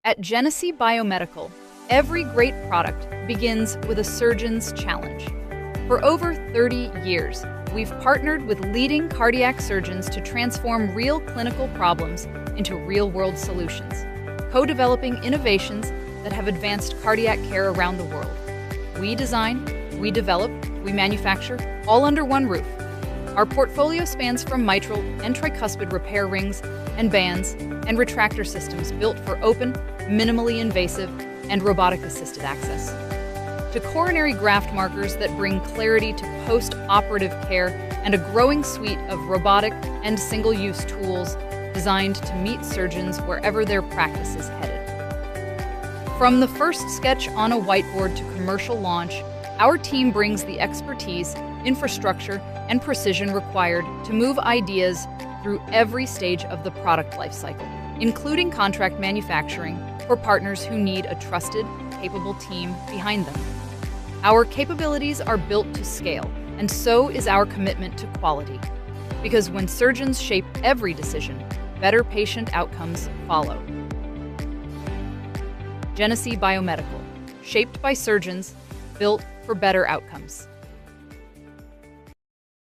At Genesee BioMedical, every great product begins with a surgeon's challenge. For over 30 years, we've partnered with leading cardiac surgeons to transform real clinical problems into real-world solutions, co-developing innovations that have advanced cardiac care around the world. We design, we develop, we manufacture, all under one roof. Our portfolio spans from mitral and tricuspid repair rings and bands and retractor systems built for open, minimally invasive, and robotic-assisted access, to coronary graft markers that bring clarity to post-operative care and a growing suite of robotic and single-use tools designed to meet surgeons wherever their practice is headed. From the first sketch on a whiteboard to commercial launch, our team brings the expertise, infrastructure, and precision required to move ideas through every stage of the product lifecycle, including contract manufacturing for partners who need a trusted, capable team behind them. Our capabilities are built to scale, and so is our commitment to quality. Because when surgeons shape every decision, better patient outcomes follow. Genesee BioMedical, shaped by surgeons, built for better outcomes.